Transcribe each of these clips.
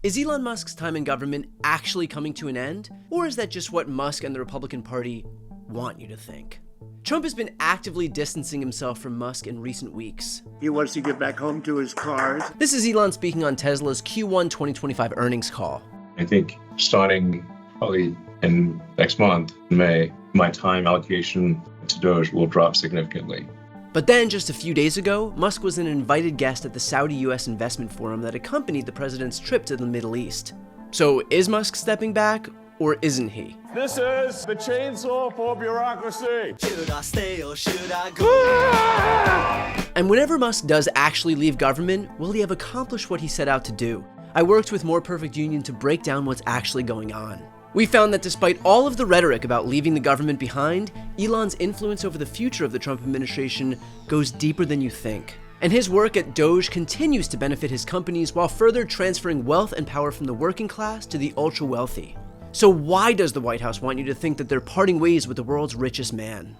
Is Elon Musk's time in government actually coming to an end? Or is that just what Musk and the Republican Party want you to think? Trump has been actively distancing himself from Musk in recent weeks. He wants to get back home to his cars. This is Elon speaking on Tesla's Q1 2025 earnings call. I think starting probably in next month, May, my time allocation to DOGE will drop significantly. But then, just a few days ago, Musk was an invited guest at the Saudi-US investment forum that accompanied the president's trip to the Middle East. So is Musk stepping back, or isn't he? This is the chainsaw for bureaucracy. Should I stay or should I go? And whenever Musk does actually leave government, will he have accomplished what he set out to do? I worked with More Perfect Union to break down what's actually going on. We found that despite all of the rhetoric about leaving the government behind, Elon's influence over the future of the Trump administration goes deeper than you think. And his work at DOGE continues to benefit his companies while further transferring wealth and power from the working class to the ultra-wealthy. So why does the White House want you to think that they're parting ways with the world's richest man?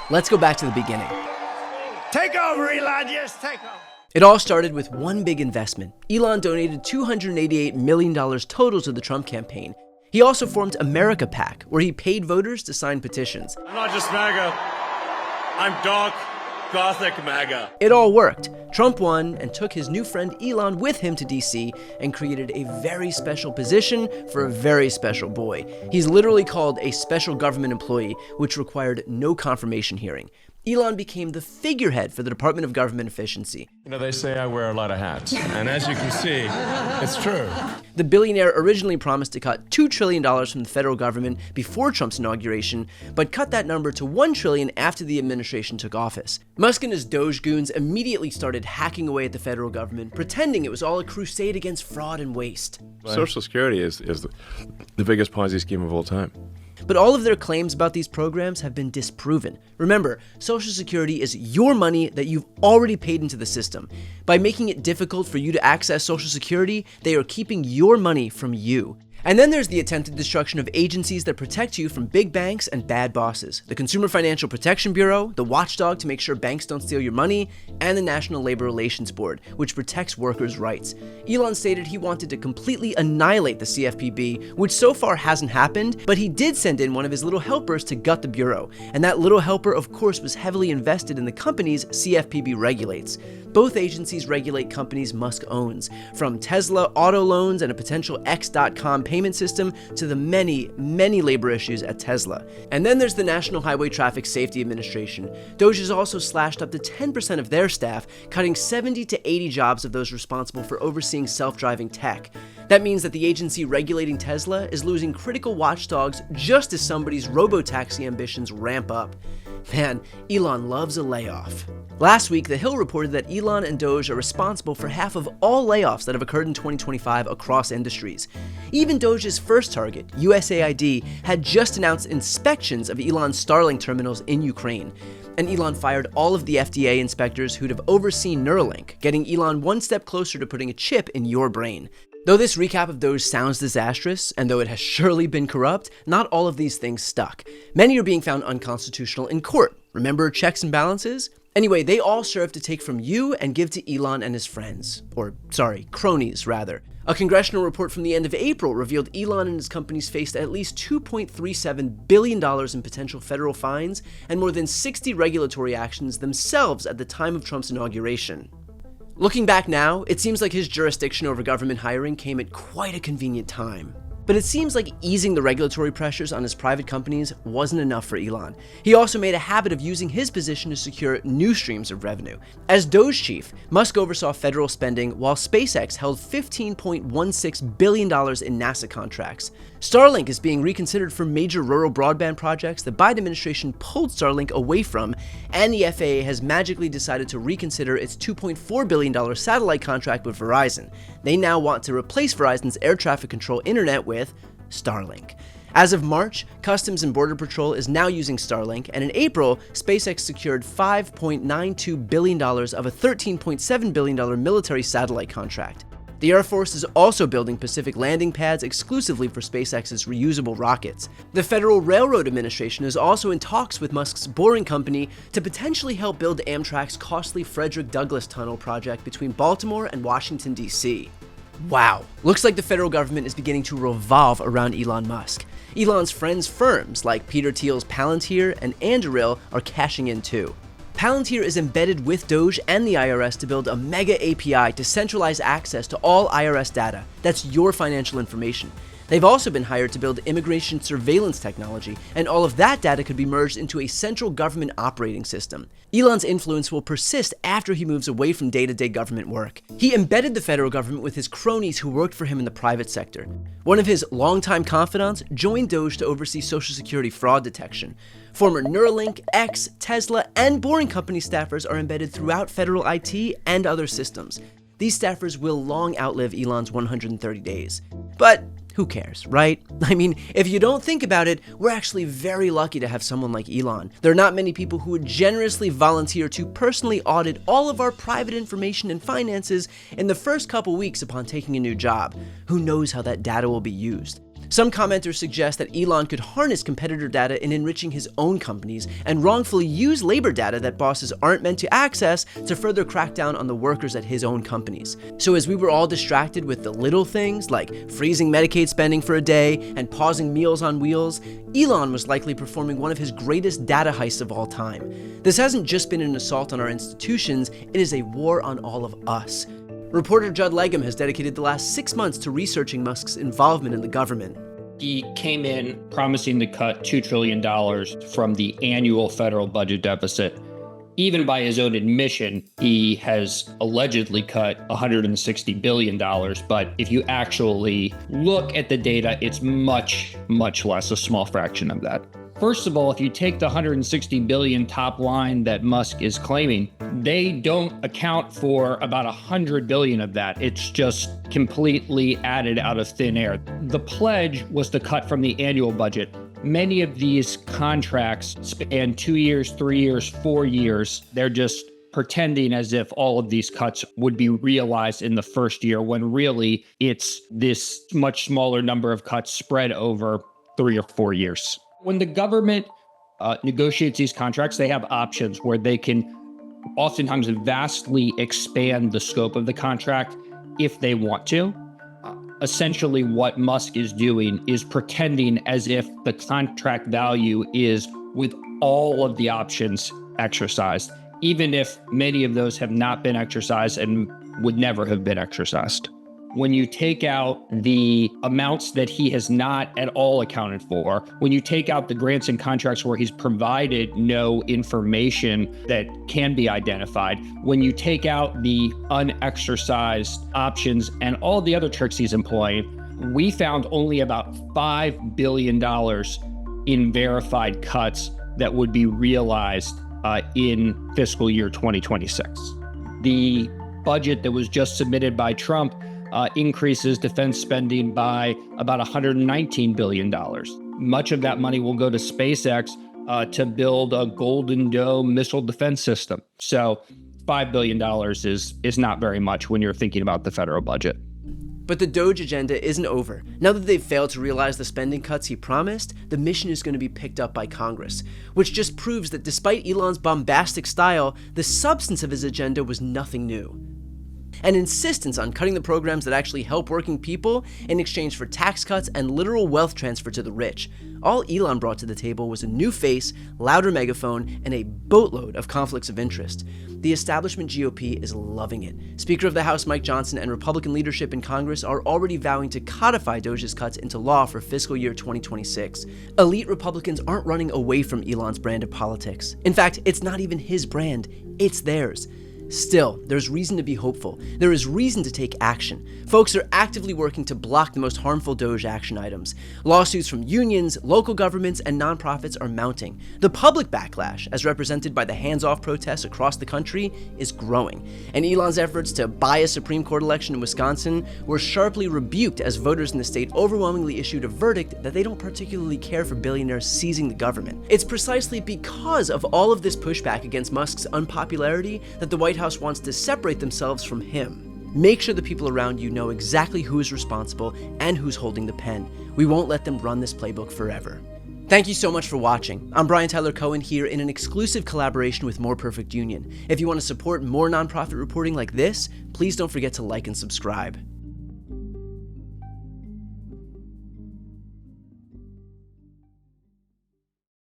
Let's go back to the beginning. Take over, Elon, yes, take over. It all started with one big investment. Elon donated $288 million total to the Trump campaign. He also formed America PAC, where he paid voters to sign petitions. I'm not just MAGA, I'm dark, gothic MAGA. It all worked. Trump won and took his new friend Elon with him to DC and created a very special position for a very special boy. He's literally called a special government employee, which required no confirmation hearing. Elon became the figurehead for the Department of Government Efficiency. You know, they say I wear a lot of hats, and as you can see, it's true. The billionaire originally promised to cut $2 trillion from the federal government before Trump's inauguration, but cut that number to $1 trillion after the administration took office. Musk and his DOGE goons immediately started hacking away at the federal government, pretending it was all a crusade against fraud and waste. Social Security is the biggest Ponzi scheme of all time. But all of their claims about these programs have been disproven. Remember, Social Security is your money that you've already paid into the system. By making it difficult for you to access Social Security, they are keeping your money from you. And then there's the attempted destruction of agencies that protect you from big banks and bad bosses. The Consumer Financial Protection Bureau, the watchdog to make sure banks don't steal your money, and the National Labor Relations Board, which protects workers' rights. Elon stated he wanted to completely annihilate the CFPB, which so far hasn't happened, but he did send in one of his little helpers to gut the bureau. And that little helper, of course, was heavily invested in the companies CFPB regulates. Both agencies regulate companies Musk owns, from Tesla auto loans and a potential X.com payment system to the many, many labor issues at Tesla. And then there's the National Highway Traffic Safety Administration. DOGE has also slashed up to 10% of their staff, cutting 70 to 80 jobs of those responsible for overseeing self-driving tech. That means that the agency regulating Tesla is losing critical watchdogs just as somebody's robotaxi ambitions ramp up. Man, Elon loves a layoff. Last week, The Hill reported that Elon and DOGE are responsible for half of all layoffs that have occurred in 2025 across industries. Even DOGE's first target, USAID, had just announced inspections of Elon's Starlink terminals in Ukraine. And Elon fired all of the FDA inspectors who'd have overseen Neuralink, getting Elon one step closer to putting a chip in your brain. Though this recap of DOGE sounds disastrous, and though it has surely been corrupt, not all of these things stuck. Many are being found unconstitutional in court. Remember checks and balances? Anyway, they all serve to take from you and give to Elon and his friends. Cronies, rather. A congressional report from the end of April revealed Elon and his companies faced at least $2.37 billion in potential federal fines and more than 60 regulatory actions themselves at the time of Trump's inauguration. Looking back now, it seems like his jurisdiction over government hiring came at quite a convenient time. But it seems like easing the regulatory pressures on his private companies wasn't enough for Elon. He also made a habit of using his position to secure new streams of revenue. As DOGE chief, Musk oversaw federal spending while SpaceX held $15.16 billion in NASA contracts. Starlink is being reconsidered for major rural broadband projects the Biden administration pulled Starlink away from, and the FAA has magically decided to reconsider its $2.4 billion satellite contract with Verizon. They now want to replace Verizon's air traffic control internet with Starlink. As of March, Customs and Border Patrol is now using Starlink, and in April, SpaceX secured $5.92 billion of a $13.7 billion military satellite contract. The Air Force is also building Pacific landing pads exclusively for SpaceX's reusable rockets. The Federal Railroad Administration is also in talks with Musk's Boring Company to potentially help build Amtrak's costly Frederick Douglass Tunnel project between Baltimore and Washington, D.C. Wow, looks like the federal government is beginning to revolve around Elon Musk. Elon's Friends firms like Peter Thiel's Palantir and Anduril are cashing in too. Palantir is embedded with DOGE and the IRS to build a mega API to centralize access to all IRS data. That's your financial information. They've also been hired to build immigration surveillance technology, and all of that data could be merged into a central government operating system. Elon's influence will persist after he moves away from day-to-day government work. He embedded the federal government with his cronies who worked for him in the private sector. One of his longtime confidants joined DOGE to oversee Social Security fraud detection. Former Neuralink, X, Tesla, and Boring Company staffers are embedded throughout federal IT and other systems. These staffers will long outlive Elon's 130 days. But who cares, right? I mean, if you don't think about it, we're actually very lucky to have someone like Elon. There are not many people who would generously volunteer to personally audit all of our private information and finances in the first couple weeks upon taking a new job. Who knows how that data will be used? Some commenters suggest that Elon could harness competitor data in enriching his own companies and wrongfully use labor data that bosses aren't meant to access to further crack down on the workers at his own companies. So as we were all distracted with the little things like freezing Medicaid spending for a day and pausing Meals on Wheels, Elon was likely performing one of his greatest data heists of all time. This hasn't just been an assault on our institutions, it is a war on all of us. Reporter Judd Legum has dedicated the last 6 months to researching Musk's involvement in the government. He came in promising to cut $2 trillion from the annual federal budget deficit. Even by his own admission, he has allegedly cut $160 billion. But if you actually look at the data, it's much, much less, a small fraction of that. First of all, if you take the $160 billion top line that Musk is claiming, they don't account for about $100 billion of that. It's just completely added out of thin air. The pledge was to cut from the annual budget. Many of these contracts span 2 years, 3 years, 4 years. They're just pretending as if all of these cuts would be realized in the first year, when really it's this much smaller number of cuts spread over 3 or 4 years. When the government negotiates these contracts, they have options where they can oftentimes vastly expand the scope of the contract if they want to. Essentially, what Musk is doing is pretending as if the contract value is with all of the options exercised, even if many of those have not been exercised and would never have been exercised. When you take out the amounts that he has not at all accounted for, when you take out the grants and contracts where he's provided no information that can be identified, when you take out the unexercised options and all the other tricks he's employing, we found only about $5 billion in verified cuts that would be realized in fiscal year 2026. The budget that was just submitted by Trump increases defense spending by about $119 billion. Much of that money will go to SpaceX to build a Golden Dome missile defense system. So $5 billion is not very much when you're thinking about the federal budget. But the DOGE agenda isn't over. Now that they've failed to realize the spending cuts he promised, the mission is going to be picked up by Congress, which just proves that despite Elon's bombastic style, the substance of his agenda was nothing new. An insistence on cutting the programs that actually help working people in exchange for tax cuts and literal wealth transfer to the rich. All Elon brought to the table was a new face, louder megaphone, and a boatload of conflicts of interest. The establishment GOP is loving it. Speaker of the House Mike Johnson and Republican leadership in Congress are already vowing to codify DOGE's cuts into law for fiscal year 2026. Elite Republicans aren't running away from Elon's brand of politics. In fact, it's not even his brand, it's theirs. Still, there's reason to be hopeful. There is reason to take action. Folks are actively working to block the most harmful DOGE action items. Lawsuits from unions, local governments, and nonprofits are mounting. The public backlash, as represented by the hands-off protests across the country, is growing. And Elon's efforts to buy a Supreme Court election in Wisconsin were sharply rebuked as voters in the state overwhelmingly issued a verdict that they don't particularly care for billionaires seizing the government. It's precisely because of all of this pushback against Musk's unpopularity that the White House wants to separate themselves from him. Make sure the people around you know exactly who is responsible and who's holding the pen. We won't let them run this playbook forever. Thank you so much for watching. I'm Brian Tyler Cohen here in an exclusive collaboration with More Perfect Union. If you want to support more nonprofit reporting like this, please don't forget to like and subscribe.